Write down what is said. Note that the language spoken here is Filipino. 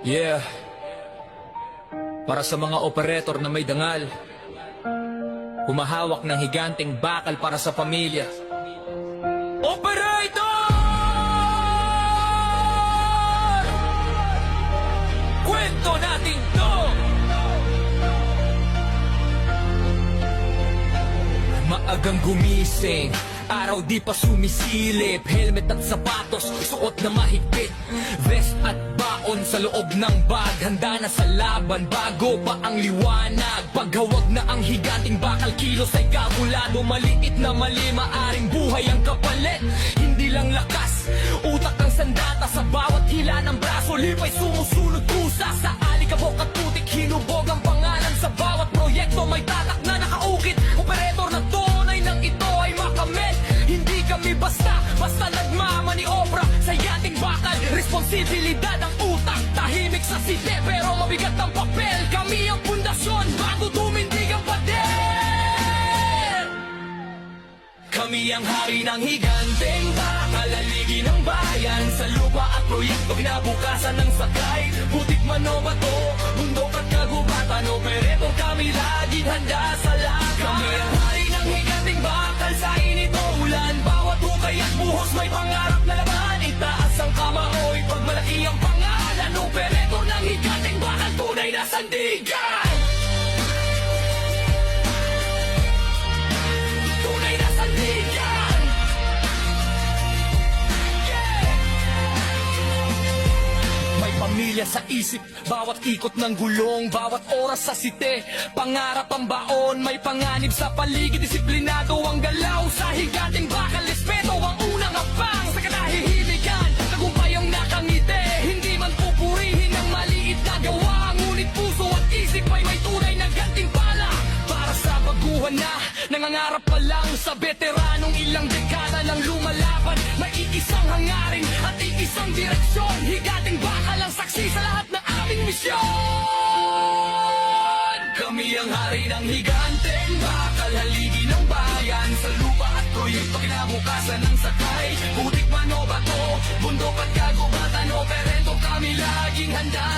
Yeah. Para sa mga operator na may dangal, humahawak ng higanting bakal para sa pamilya. Operator! Kwento natin to! Maagang gumising, araw di pa sumisilip, helmet at sapatos, suot na mahigpit, vest at baon sa loob ng bag, handa na sa laban bago pa ang liwanag. Paghawag na ang higanting bakal, kilos ay kabulado, maliit na mali, maaring buhay ang kapalit. Hindi lang lakas, utak ang sandata, sa bawat hila ng braso, lipay sumusunod kusa. Sa alikabok at putik, hinubog ang pangalan, sa bawat proyekto may tatak na nakaukit. Operator na tunay ng ito ay makamit. Hindi kami basta nagmamaniobra sa yating bakal. Responsibilidad ang utak, tahimik sa site pero mabigat ang papel. Kami ang pundasyon bago tumindig ang pader. Kami ang hari ng higanteng bakal, haligi ng bayan. Sa lupa at proyekto, kinabukasan ng sakay. Butik man o bato, bundok at kagubatan, operator kami laging handa sa lakas. Kami ang hari ng higanteng bakal, sa init o ulan, bawat hukay at buhos may pangarap na laban. Itaas ang kamao, ipagmalaki ang pangalan. Operator ng higanteng bakal, tunay na sandigan. Tunay na sandigan. May pamilya sa isip, bawat ikot ng gulong, bawat oras sa site. Pangarap ang baon, may panganib sa paligid, disiplinado ang galaw. Sa higanting bakal, respeto ang unang abang. Sa kanahihiligan, tagumpay ang nakangiti. Hindi man pupurihin ang maliit na gawa, ngunit puso at isip ay may tunay na gantimpala. Para sa baguhan na nangangarap pa lang, sa veteranong ilang dekada nang lumalaban, may iisang hangarin at iisang direksyon. Higanting bakal ang saksi sa lahat ng aming misyon. Kami ang hari ng higanteng bakal, haligi ng bayan. Sa lupa at proyekto, kinabukasan ng sakay. Butik man o bato, bundok at kagubatan, operator kami laging handa